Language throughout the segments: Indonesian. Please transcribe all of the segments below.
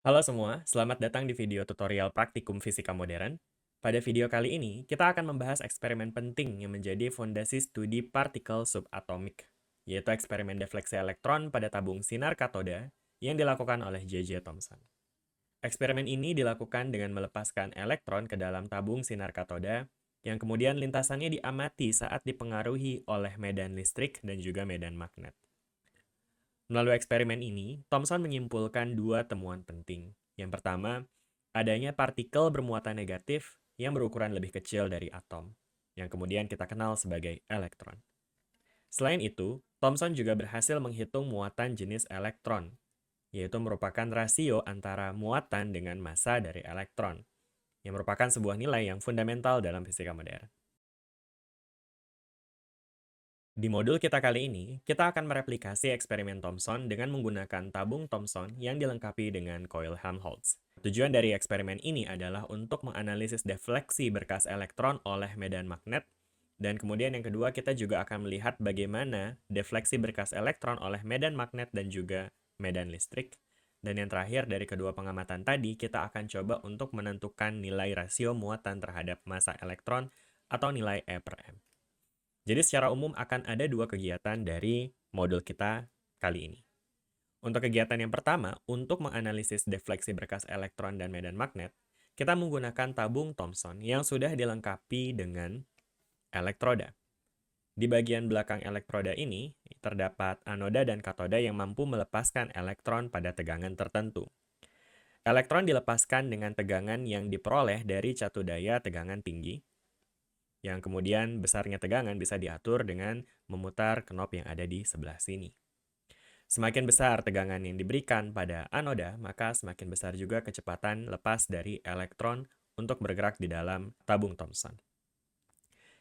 Halo semua, selamat datang di video tutorial praktikum fisika modern. Pada video kali ini, kita akan membahas eksperimen penting yang menjadi fondasi studi partikel subatomik, yaitu eksperimen defleksi elektron pada tabung sinar katoda yang dilakukan oleh J.J. Thomson. Eksperimen ini dilakukan dengan melepaskan elektron ke dalam tabung sinar katoda, yang kemudian lintasannya diamati saat dipengaruhi oleh medan listrik dan juga medan magnet. Melalui eksperimen ini, Thomson menyimpulkan dua temuan penting. Yang pertama, adanya partikel bermuatan negatif yang berukuran lebih kecil dari atom, yang kemudian kita kenal sebagai elektron. Selain itu, Thomson juga berhasil menghitung muatan jenis elektron, yaitu merupakan rasio antara muatan dengan massa dari elektron, yang merupakan sebuah nilai yang fundamental dalam fisika modern. Di modul kita kali ini, kita akan mereplikasi eksperimen Thomson dengan menggunakan tabung Thomson yang dilengkapi dengan koil Helmholtz. Tujuan dari eksperimen ini adalah untuk menganalisis defleksi berkas elektron oleh medan magnet, dan kemudian yang kedua kita juga akan melihat bagaimana defleksi berkas elektron oleh medan magnet dan juga medan listrik. Dan yang terakhir dari kedua pengamatan tadi, kita akan coba untuk menentukan nilai rasio muatan terhadap massa elektron atau nilai E per M. Jadi secara umum akan ada dua kegiatan dari modul kita kali ini. Untuk kegiatan yang pertama, untuk menganalisis defleksi berkas elektron dan medan magnet, kita menggunakan tabung Thomson yang sudah dilengkapi dengan elektroda. Di bagian belakang elektroda ini, terdapat anoda dan katoda yang mampu melepaskan elektron pada tegangan tertentu. Elektron dilepaskan dengan tegangan yang diperoleh dari catu daya tegangan tinggi, yang kemudian besarnya tegangan bisa diatur dengan memutar knop yang ada di sebelah sini. Semakin besar tegangan yang diberikan pada anoda, maka semakin besar juga kecepatan lepas dari elektron untuk bergerak di dalam tabung Thomson.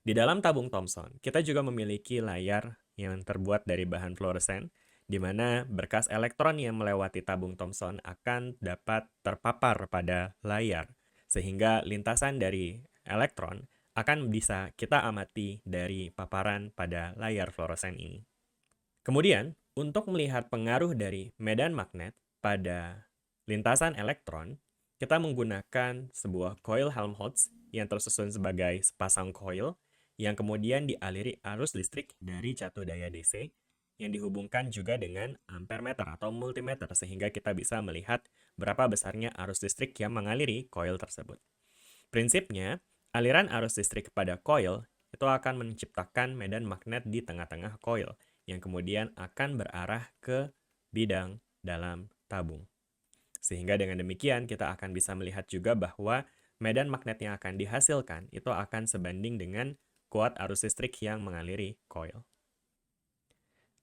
Di dalam tabung Thomson, kita juga memiliki layar yang terbuat dari bahan fluoresen, di mana berkas elektron yang melewati tabung Thomson akan dapat terpapar pada layar, sehingga lintasan dari elektron akan bisa kita amati dari paparan pada layar fluoresen ini. Kemudian, untuk melihat pengaruh dari medan magnet pada lintasan elektron, kita menggunakan sebuah koil Helmholtz yang tersusun sebagai sepasang koil yang kemudian dialiri arus listrik dari catu daya DC yang dihubungkan juga dengan ampermeter atau multimeter sehingga kita bisa melihat berapa besarnya arus listrik yang mengaliri koil tersebut. Prinsipnya, aliran arus listrik pada koil itu akan menciptakan medan magnet di tengah-tengah koil yang kemudian akan berarah ke bidang dalam tabung. Sehingga dengan demikian kita akan bisa melihat juga bahwa medan magnet yang akan dihasilkan itu akan sebanding dengan kuat arus listrik yang mengaliri koil.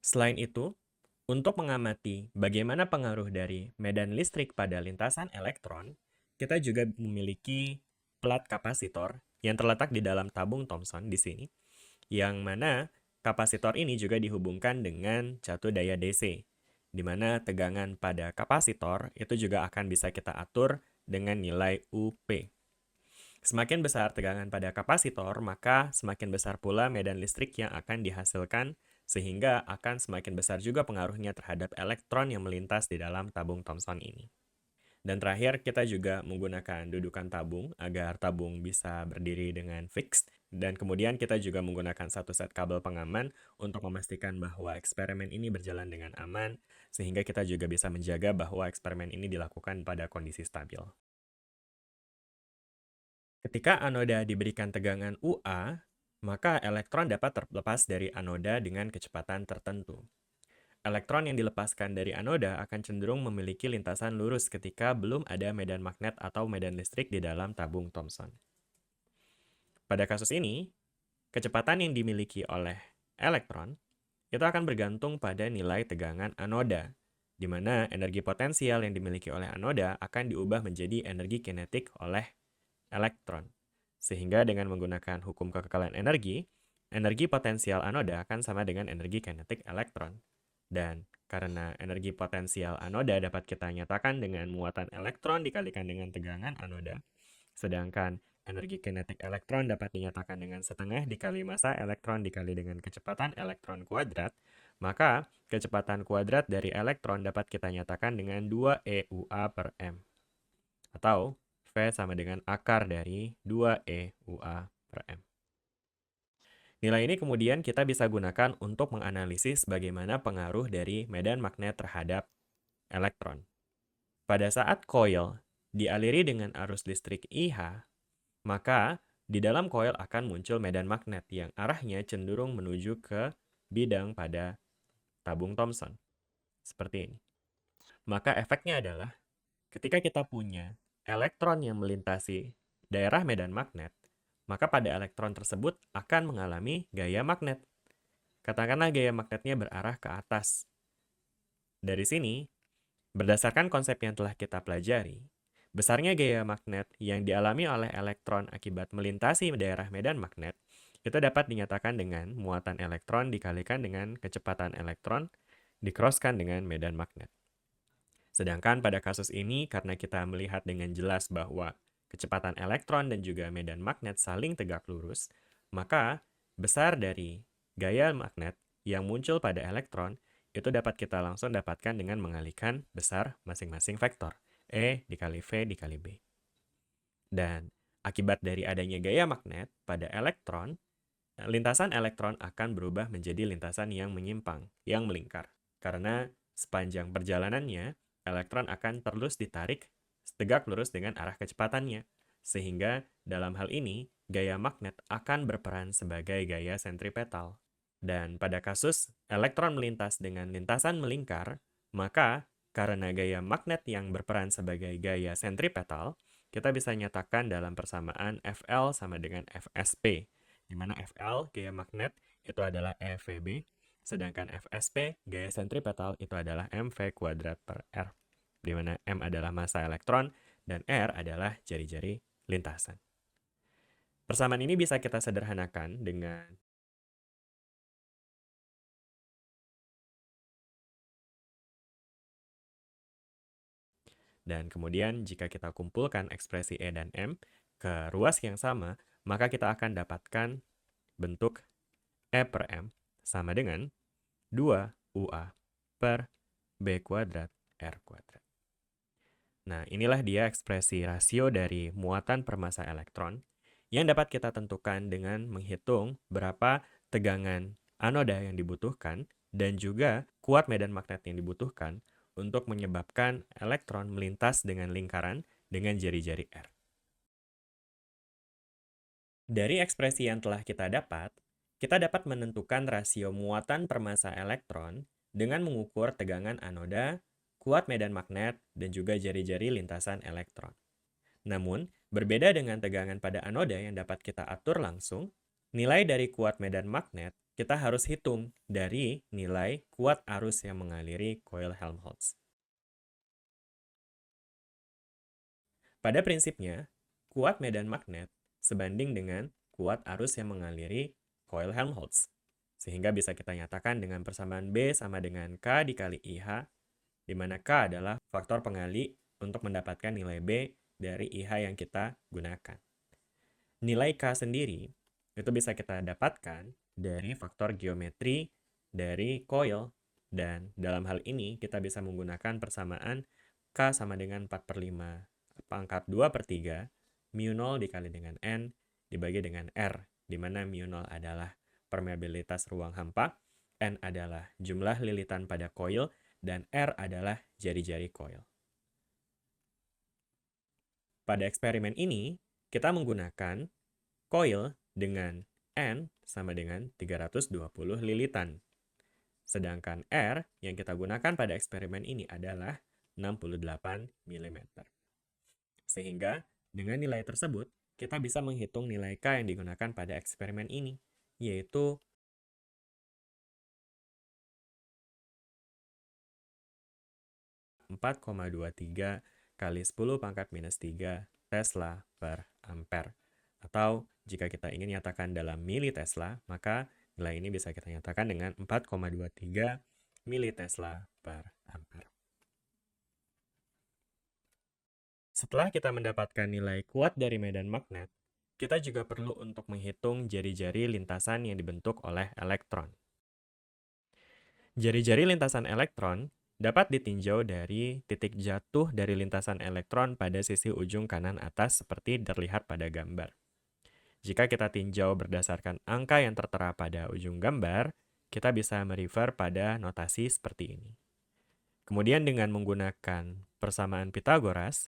Selain itu, untuk mengamati bagaimana pengaruh dari medan listrik pada lintasan elektron, kita juga memiliki plat kapasitor yang terletak di dalam tabung Thomson di sini, yang mana kapasitor ini juga dihubungkan dengan catu daya DC, di mana tegangan pada kapasitor itu juga akan bisa kita atur dengan nilai UP. Semakin besar tegangan pada kapasitor, maka semakin besar pula medan listrik yang akan dihasilkan, sehingga akan semakin besar juga pengaruhnya terhadap elektron yang melintas di dalam tabung Thomson ini. Dan terakhir, kita juga menggunakan dudukan tabung agar tabung bisa berdiri dengan fixed. Dan kemudian kita juga menggunakan satu set kabel pengaman untuk memastikan bahwa eksperimen ini berjalan dengan aman, sehingga kita juga bisa menjaga bahwa eksperimen ini dilakukan pada kondisi stabil. Ketika anoda diberikan tegangan UA, maka elektron dapat terlepas dari anoda dengan kecepatan tertentu. Elektron yang dilepaskan dari anoda akan cenderung memiliki lintasan lurus ketika belum ada medan magnet atau medan listrik di dalam tabung Thomson. Pada kasus ini, kecepatan yang dimiliki oleh elektron itu akan bergantung pada nilai tegangan anoda, di mana energi potensial yang dimiliki oleh anoda akan diubah menjadi energi kinetik oleh elektron. Sehingga dengan menggunakan hukum kekekalan energi, energi potensial anoda akan sama dengan energi kinetik elektron. Dan karena energi potensial anoda dapat kita nyatakan dengan muatan elektron dikalikan dengan tegangan anoda, sedangkan energi kinetik elektron dapat dinyatakan dengan setengah dikali massa elektron dikali dengan kecepatan elektron kuadrat, maka kecepatan kuadrat dari elektron dapat kita nyatakan dengan 2 EUA per M. atau V sama dengan akar dari 2E UA per M. Nilai ini kemudian kita bisa gunakan untuk menganalisis bagaimana pengaruh dari medan magnet terhadap elektron. Pada saat koil dialiri dengan arus listrik IH, maka di dalam koil akan muncul medan magnet yang arahnya cenderung menuju ke bidang pada tabung Thomson. Seperti ini. Maka efeknya adalah ketika kita punya elektron yang melintasi daerah medan magnet, maka pada elektron tersebut akan mengalami gaya magnet. Katakanlah gaya magnetnya berarah ke atas. Dari sini, berdasarkan konsep yang telah kita pelajari, besarnya gaya magnet yang dialami oleh elektron akibat melintasi daerah medan magnet itu dapat dinyatakan dengan muatan elektron dikalikan dengan kecepatan elektron dikroskan dengan medan magnet. Sedangkan pada kasus ini, karena kita melihat dengan jelas bahwa kecepatan elektron dan juga medan magnet saling tegak lurus, maka besar dari gaya magnet yang muncul pada elektron itu dapat kita langsung dapatkan dengan mengalihkan besar masing-masing vektor, E dikali V dikali B. Dan akibat dari adanya gaya magnet pada elektron, lintasan elektron akan berubah menjadi lintasan yang menyimpang, yang melingkar. Karena sepanjang perjalanannya, elektron akan terus ditarik tegak lurus dengan arah kecepatannya. Sehingga dalam hal ini, gaya magnet akan berperan sebagai gaya sentripetal. Dan pada kasus elektron melintas dengan lintasan melingkar, maka karena gaya magnet yang berperan sebagai gaya sentripetal, kita bisa nyatakan dalam persamaan FL sama dengan FSP, di mana FL, gaya magnet, itu adalah EVB, sedangkan FSP, gaya sentripetal, itu adalah MV kuadrat per R, di mana M adalah massa elektron dan R adalah jari-jari lintasan. Persamaan ini bisa kita sederhanakan dengan dan kemudian jika kita kumpulkan ekspresi E dan M ke ruas yang sama, maka kita akan dapatkan bentuk E per M sama dengan 2UA per B kuadrat R kuadrat. Nah, inilah dia ekspresi rasio dari muatan per massa elektron yang dapat kita tentukan dengan menghitung berapa tegangan anoda yang dibutuhkan dan juga kuat medan magnet yang dibutuhkan untuk menyebabkan elektron melintas dengan lingkaran dengan jari-jari R. Dari ekspresi yang telah kita dapat menentukan rasio muatan per massa elektron dengan mengukur tegangan anoda, kuat medan magnet, dan juga jari-jari lintasan elektron. Namun, berbeda dengan tegangan pada anoda yang dapat kita atur langsung, nilai dari kuat medan magnet kita harus hitung dari nilai kuat arus yang mengaliri koil Helmholtz. Pada prinsipnya, kuat medan magnet sebanding dengan kuat arus yang mengaliri koil Helmholtz. Sehingga bisa kita nyatakan dengan persamaan B sama dengan K dikali IH, di mana K adalah faktor pengali untuk mendapatkan nilai B dari IH yang kita gunakan. Nilai K sendiri itu bisa kita dapatkan dari faktor geometri dari koil, dan dalam hal ini kita bisa menggunakan persamaan K sama dengan 4/5 pangkat 2/3 mu 0 dikali dengan N dibagi dengan R, di mana mu 0 adalah permeabilitas ruang hampa, N adalah jumlah lilitan pada koil, dan R adalah jari-jari koil. Pada eksperimen ini, kita menggunakan koil dengan N sama dengan 320 lilitan. Sedangkan R yang kita gunakan pada eksperimen ini adalah 68 mm. Sehingga dengan nilai tersebut, kita bisa menghitung nilai K yang digunakan pada eksperimen ini, yaitu 4,23 kali 10 pangkat minus 3 Tesla per ampere. Atau jika kita ingin nyatakan dalam mili Tesla, maka nilai ini bisa kita nyatakan dengan 4,23 mili Tesla per ampere. Setelah kita mendapatkan nilai kuat dari medan magnet, kita juga perlu untuk menghitung jari-jari lintasan yang dibentuk oleh elektron. Jari-jari lintasan elektron dapat ditinjau dari titik jatuh dari lintasan elektron pada sisi ujung kanan atas seperti terlihat pada gambar. Jika kita tinjau berdasarkan angka yang tertera pada ujung gambar, kita bisa merefer pada notasi seperti ini. Kemudian dengan menggunakan persamaan Pythagoras,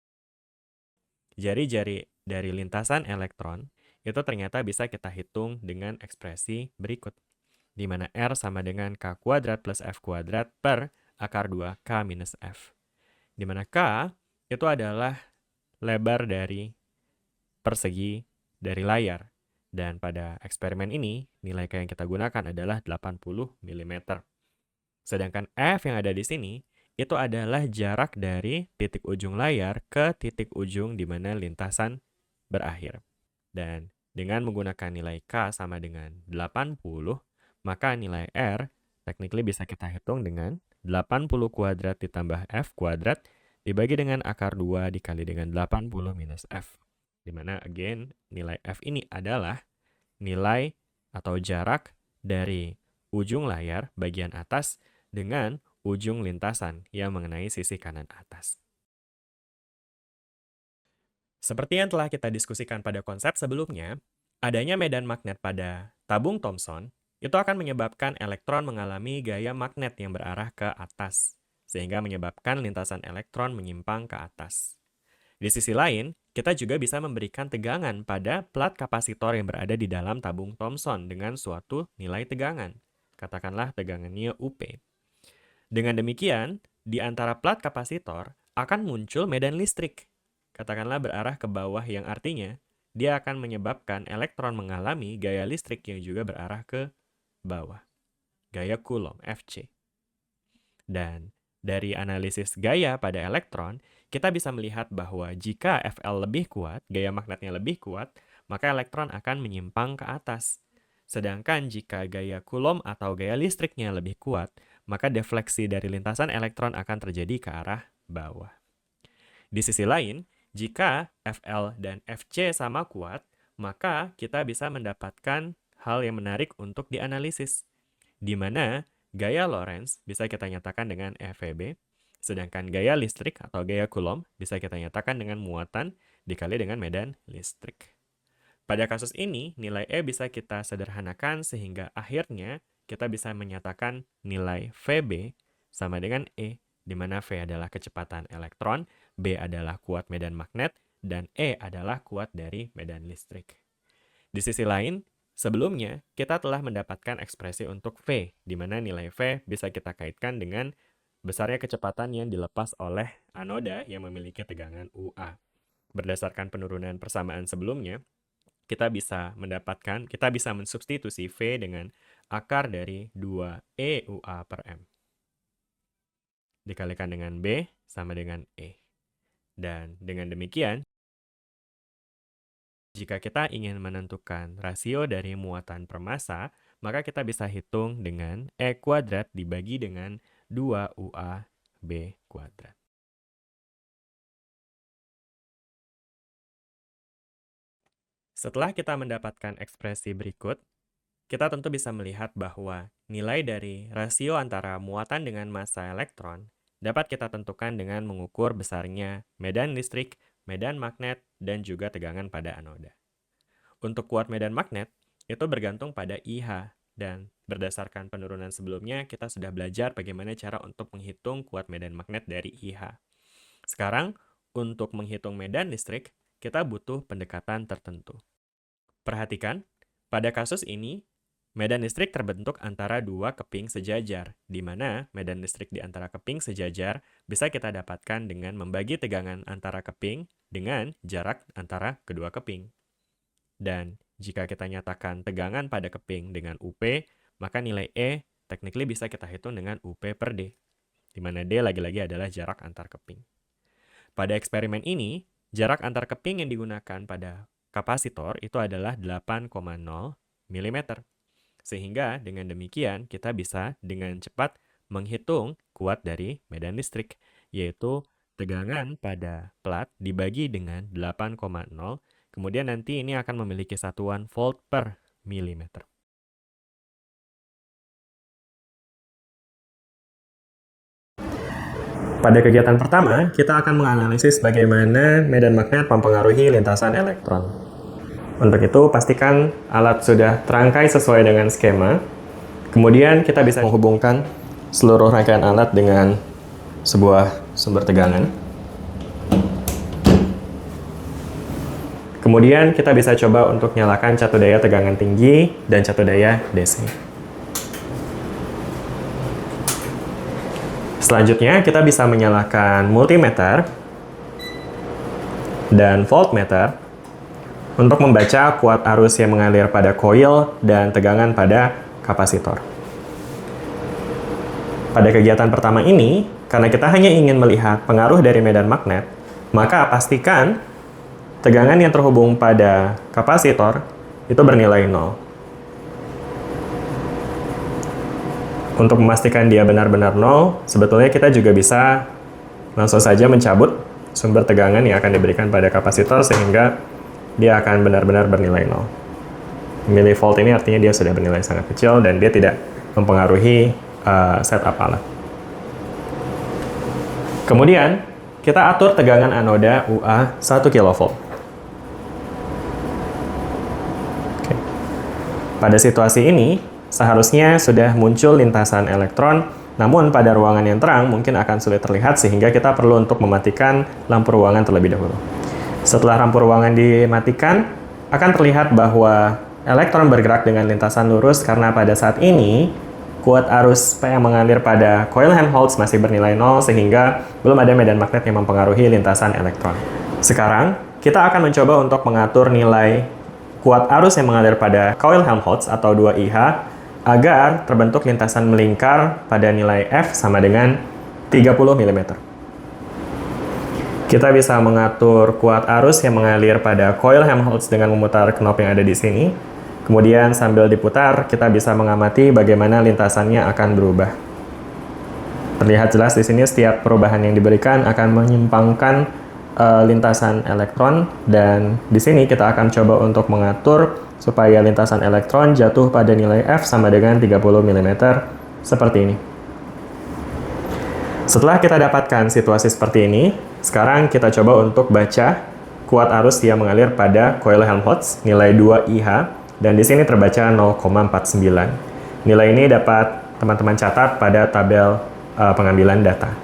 jari-jari dari lintasan elektron itu ternyata bisa kita hitung dengan ekspresi berikut, di mana R sama dengan K kuadrat plus F kuadrat per akar 2 K minus F. Di mana K itu adalah lebar dari persegi dari layar. Dan pada eksperimen ini, nilai K yang kita gunakan adalah 80 mm. Sedangkan F yang ada di sini, itu adalah jarak dari titik ujung layar ke titik ujung di mana lintasan berakhir. Dan dengan menggunakan nilai K sama dengan 80, maka nilai R technically bisa kita hitung dengan 80 kuadrat ditambah F kuadrat dibagi dengan akar 2 dikali dengan 80 minus F. Dimana again, nilai F ini adalah nilai atau jarak dari ujung layar bagian atas dengan ujung lintasan yang mengenai sisi kanan atas. Seperti yang telah kita diskusikan pada konsep sebelumnya, adanya medan magnet pada tabung Thomson itu akan menyebabkan elektron mengalami gaya magnet yang berarah ke atas, sehingga menyebabkan lintasan elektron menyimpang ke atas. Di sisi lain, kita juga bisa memberikan tegangan pada plat kapasitor yang berada di dalam tabung Thomson dengan suatu nilai tegangan. Katakanlah tegangannya UP. Dengan demikian, di antara plat kapasitor akan muncul medan listrik. Katakanlah berarah ke bawah yang artinya dia akan menyebabkan elektron mengalami gaya listrik yang juga berarah ke bawah. Gaya Coulomb, Fc. Dan dari analisis gaya pada elektron, kita bisa melihat bahwa jika Fl lebih kuat, gaya magnetnya lebih kuat, maka elektron akan menyimpang ke atas. Sedangkan jika gaya Coulomb atau gaya listriknya lebih kuat, maka defleksi dari lintasan elektron akan terjadi ke arah bawah. Di sisi lain, jika Fl dan Fc sama kuat, maka kita bisa mendapatkan hal yang menarik untuk dianalisis, di mana gaya Lorentz bisa kita nyatakan dengan EVB, sedangkan gaya listrik atau gaya Coulomb bisa kita nyatakan dengan muatan dikali dengan medan listrik. Pada kasus ini, nilai E bisa kita sederhanakan sehingga akhirnya kita bisa menyatakan nilai VB sama dengan E, di mana V adalah kecepatan elektron, B adalah kuat medan magnet, dan E adalah kuat dari medan listrik. Di sisi lain, sebelumnya, kita telah mendapatkan ekspresi untuk V, di mana nilai V bisa kita kaitkan dengan besarnya kecepatan yang dilepas oleh anoda yang memiliki tegangan UA. Berdasarkan penurunan persamaan sebelumnya, kita bisa mensubstitusi V dengan akar dari 2E UA per M. Dikalikan dengan B sama dengan E. Dan dengan demikian, jika kita ingin menentukan rasio dari muatan per massa, maka kita bisa hitung dengan E kuadrat dibagi dengan 2UA B kuadrat. Setelah kita mendapatkan ekspresi berikut, kita tentu bisa melihat bahwa nilai dari rasio antara muatan dengan massa elektron dapat kita tentukan dengan mengukur besarnya medan listrik, medan magnet, dan juga tegangan pada anoda. Untuk kuat medan magnet, itu bergantung pada IH, dan berdasarkan penurunan sebelumnya, kita sudah belajar bagaimana cara untuk menghitung kuat medan magnet dari IH. Sekarang, untuk menghitung medan listrik, kita butuh pendekatan tertentu. Perhatikan, pada kasus ini, medan listrik terbentuk antara dua keping sejajar, di mana medan listrik di antara keping sejajar bisa kita dapatkan dengan membagi tegangan antara keping dengan jarak antara kedua keping. Dan jika kita nyatakan tegangan pada keping dengan UP, maka nilai E technically bisa kita hitung dengan UP per D, di mana D lagi-lagi adalah jarak antar keping. Pada eksperimen ini, jarak antar keping yang digunakan pada kapasitor itu adalah 8,0 mm. Sehingga dengan demikian kita bisa dengan cepat menghitung kuat dari medan listrik, yaitu tegangan pada plat dibagi dengan 8,0, kemudian nanti ini akan memiliki satuan volt per milimeter. Pada kegiatan pertama, kita akan menganalisis bagaimana medan magnet mempengaruhi lintasan elektron. Untuk itu, pastikan alat sudah terangkai sesuai dengan skema. Kemudian kita bisa menghubungkan seluruh rangkaian alat dengan sebuah sumber tegangan. Kemudian kita bisa coba untuk nyalakan catu daya tegangan tinggi dan catu daya DC. Selanjutnya kita bisa menyalakan multimeter dan voltmeter untuk membaca kuat arus yang mengalir pada koil dan tegangan pada kapasitor. Pada kegiatan pertama ini, karena kita hanya ingin melihat pengaruh dari medan magnet, maka pastikan tegangan yang terhubung pada kapasitor itu bernilai 0. Untuk memastikan dia benar-benar 0, sebetulnya kita juga bisa langsung saja mencabut sumber tegangan yang akan diberikan pada kapasitor sehingga dia akan benar-benar bernilai 0. Milivolt ini artinya dia sudah bernilai sangat kecil dan dia tidak mempengaruhi setup alat. Kemudian, kita atur tegangan anoda UA 1 kV. Pada situasi ini, seharusnya sudah muncul lintasan elektron, namun pada ruangan yang terang mungkin akan sulit terlihat sehingga kita perlu untuk mematikan lampu ruangan terlebih dahulu. Setelah lampu ruangan dimatikan, akan terlihat bahwa elektron bergerak dengan lintasan lurus karena pada saat ini kuat arus P yang mengalir pada coil Helmholtz masih bernilai 0 sehingga belum ada medan magnet yang mempengaruhi lintasan elektron. Sekarang, kita akan mencoba untuk mengatur nilai kuat arus yang mengalir pada coil Helmholtz atau 2IH agar terbentuk lintasan melingkar pada nilai F sama dengan 30 mm. Kita bisa mengatur kuat arus yang mengalir pada coil Helmholtz dengan memutar knob yang ada di sini. Kemudian sambil diputar, kita bisa mengamati bagaimana lintasannya akan berubah. Terlihat jelas di sini setiap perubahan yang diberikan akan menyimpangkan lintasan elektron, dan di sini kita akan coba untuk mengatur supaya lintasan elektron jatuh pada nilai F sama dengan 30 mm seperti ini. Setelah kita dapatkan situasi seperti ini, sekarang kita coba untuk baca kuat arus yang mengalir pada coil Helmholtz nilai 2IH dan di sini terbaca 0,49. Nilai ini dapat teman-teman catat pada tabel pengambilan data.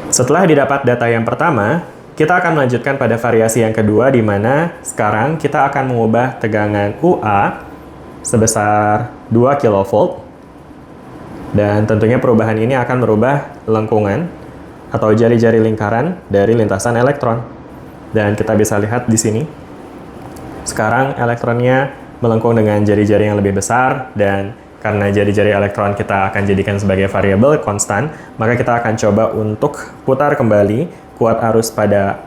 Setelah didapat data yang pertama, kita akan melanjutkan pada variasi yang kedua, di mana sekarang kita akan mengubah tegangan UA sebesar 2 kV. Dan tentunya perubahan ini akan merubah lengkungan atau jari-jari lingkaran dari lintasan elektron. Dan kita bisa lihat di sini. Sekarang elektronnya melengkung dengan jari-jari yang lebih besar, dan karena jari-jari elektron kita akan jadikan sebagai variabel konstan, maka kita akan coba untuk putar kembali kuat arus pada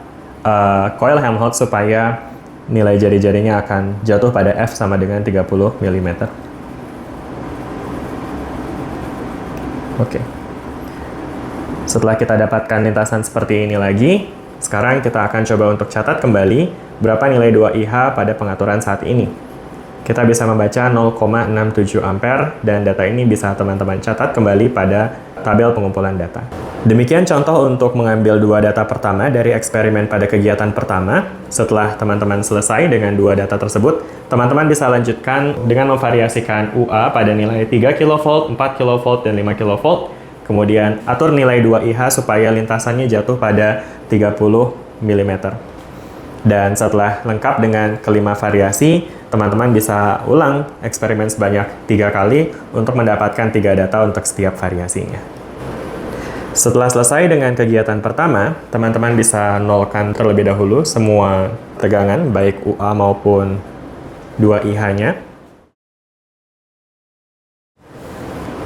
coil Helmholtz supaya nilai jari-jarinya akan jatuh pada F sama dengan 30 mm. Oke. Setelah kita dapatkan lintasan seperti ini lagi, sekarang kita akan coba untuk catat kembali berapa nilai 2IH pada pengaturan saat ini. Kita bisa membaca 0,67 ampere dan data ini bisa teman-teman catat kembali pada tabel pengumpulan data. Demikian contoh untuk mengambil dua data pertama dari eksperimen pada kegiatan pertama. Setelah teman-teman selesai dengan dua data tersebut, teman-teman bisa lanjutkan dengan memvariasikan UA pada nilai 3 kV, 4 kV, dan 5 kV. Kemudian atur nilai 2IH supaya lintasannya jatuh pada 30 mm. Dan setelah lengkap dengan kelima variasi, teman-teman bisa ulang eksperimen sebanyak 3 kali untuk mendapatkan 3 data untuk setiap variasinya. Setelah selesai dengan kegiatan pertama, teman-teman bisa nolkan terlebih dahulu semua tegangan, baik UA maupun 2IH-nya.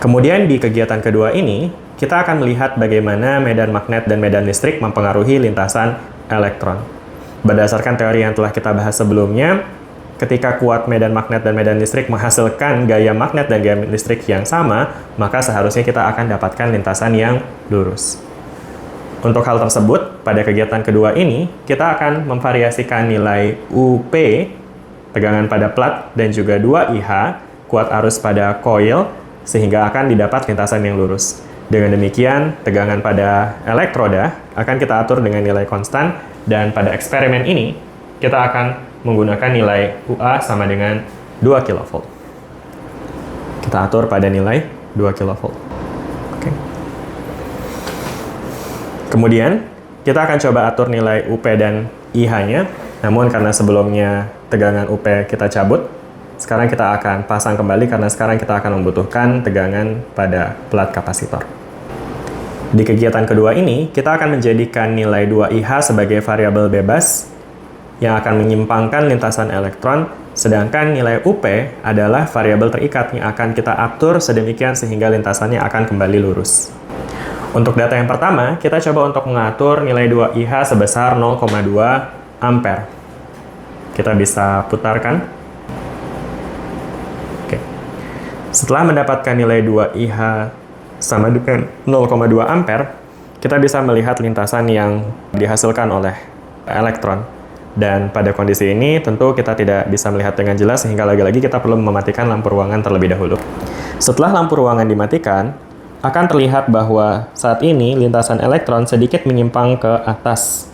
Kemudian di kegiatan kedua ini, kita akan melihat bagaimana medan magnet dan medan listrik mempengaruhi lintasan elektron. Berdasarkan teori yang telah kita bahas sebelumnya, ketika kuat medan magnet dan medan listrik menghasilkan gaya magnet dan gaya listrik yang sama, maka seharusnya kita akan dapatkan lintasan yang lurus. Untuk hal tersebut, pada kegiatan kedua ini, kita akan memvariasikan nilai UP, tegangan pada plat, dan juga 2IH, kuat arus pada coil, sehingga akan didapat lintasan yang lurus. Dengan demikian, tegangan pada elektroda akan kita atur dengan nilai konstan, dan pada eksperimen ini, kita akan menggunakan nilai UA sama dengan 2 kV. Kita atur pada nilai 2 kV. Oke. Kemudian, kita akan coba atur nilai UP dan IH-nya, namun karena sebelumnya tegangan UP kita cabut, sekarang kita akan pasang kembali karena sekarang kita akan membutuhkan tegangan pada plat kapasitor. Di kegiatan kedua ini, kita akan menjadikan nilai 2IH sebagai variabel bebas yang akan menyimpangkan lintasan elektron, sedangkan nilai UP adalah variabel terikat yang akan kita atur sedemikian sehingga lintasannya akan kembali lurus. Untuk data yang pertama, kita coba untuk mengatur nilai 2IH sebesar 0,2 ampere. Kita bisa putarkan. Oke. Setelah mendapatkan nilai 2IH sama dengan 0,2 ampere, kita bisa melihat lintasan yang dihasilkan oleh elektron. Dan pada kondisi ini, tentu kita tidak bisa melihat dengan jelas, sehingga lagi-lagi kita perlu mematikan lampu ruangan terlebih dahulu. Setelah lampu ruangan dimatikan, akan terlihat bahwa saat ini lintasan elektron sedikit menyimpang ke atas.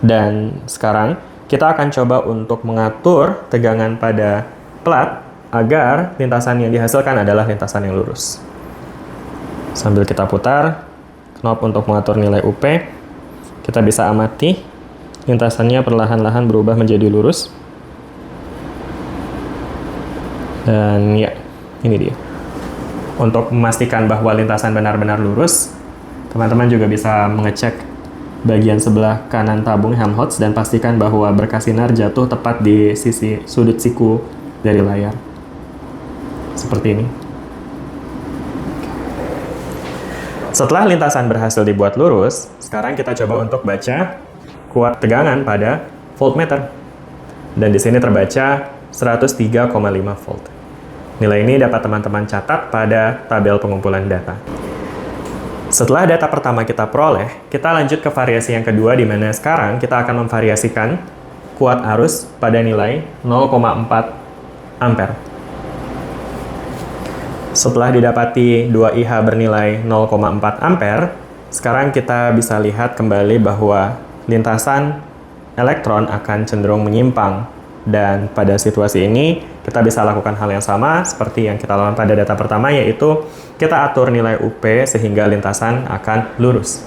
Dan sekarang, kita akan coba untuk mengatur tegangan pada plat agar lintasan yang dihasilkan adalah lintasan yang lurus. Sambil kita putar knob untuk mengatur nilai UP, kita bisa amati lintasannya perlahan-lahan berubah menjadi lurus. Dan ya, ini dia. Untuk memastikan bahwa lintasan benar-benar lurus, teman-teman juga bisa mengecek bagian sebelah kanan tabung Helmholtz dan pastikan bahwa berkas sinar jatuh tepat di sisi sudut siku dari layar. Seperti ini. Setelah lintasan berhasil dibuat lurus, sekarang kita coba untuk baca kuat tegangan pada voltmeter. Dan di sini terbaca 103,5 volt. Nilai ini dapat teman-teman catat pada tabel pengumpulan data. Setelah data pertama kita peroleh, kita lanjut ke variasi yang kedua, di mana sekarang kita akan memvariasikan kuat arus pada nilai 0,4 ampere. Setelah didapati 2IH bernilai 0,4 ampere, sekarang kita bisa lihat kembali bahwa lintasan elektron akan cenderung menyimpang. Dan pada situasi ini, kita bisa lakukan hal yang sama seperti yang kita lakukan pada data pertama, yaitu kita atur nilai UP sehingga lintasan akan lurus.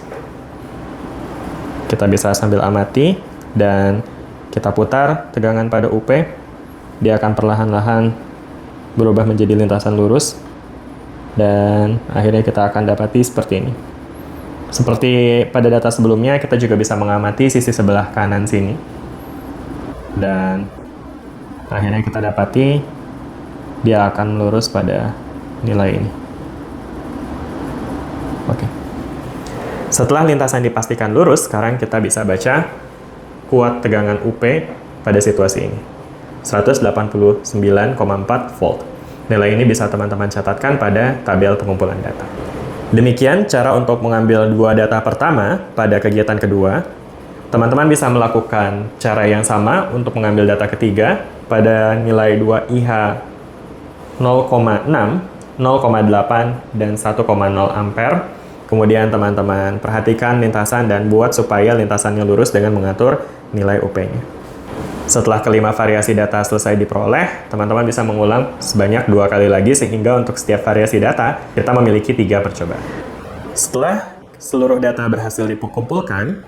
Kita bisa sambil amati dan kita putar tegangan pada UP. Dia akan perlahan-lahan berubah menjadi lintasan lurus. Dan akhirnya kita akan dapati seperti ini. Seperti pada data sebelumnya, kita juga bisa mengamati sisi sebelah kanan sini. Dan akhirnya kita dapati dia akan lurus pada nilai ini. Oke. Setelah lintasan dipastikan lurus, sekarang kita bisa baca kuat tegangan UP pada situasi ini. 189,4 volt. Nilai ini bisa teman-teman catatkan pada tabel pengumpulan data. Demikian cara untuk mengambil dua data pertama pada kegiatan kedua. Teman-teman bisa melakukan cara yang sama untuk mengambil data ketiga pada nilai 2IH 0,6, 0,8, dan 1,0 ampere. Kemudian teman-teman perhatikan lintasan dan buat supaya lintasannya lurus dengan mengatur nilai UP-nya. Setelah kelima variasi data selesai diperoleh, teman-teman bisa mengulang sebanyak 2 kali lagi sehingga untuk setiap variasi data, kita memiliki 3 percobaan. Setelah seluruh data berhasil dikumpulkan,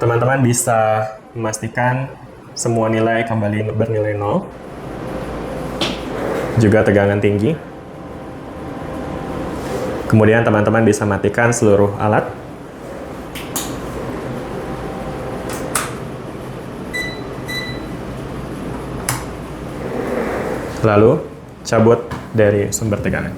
teman-teman bisa memastikan semua nilai kembali bernilai 0. Juga tegangan tinggi. Kemudian teman-teman bisa matikan seluruh alat. Lalu cabut dari sumber tegangan.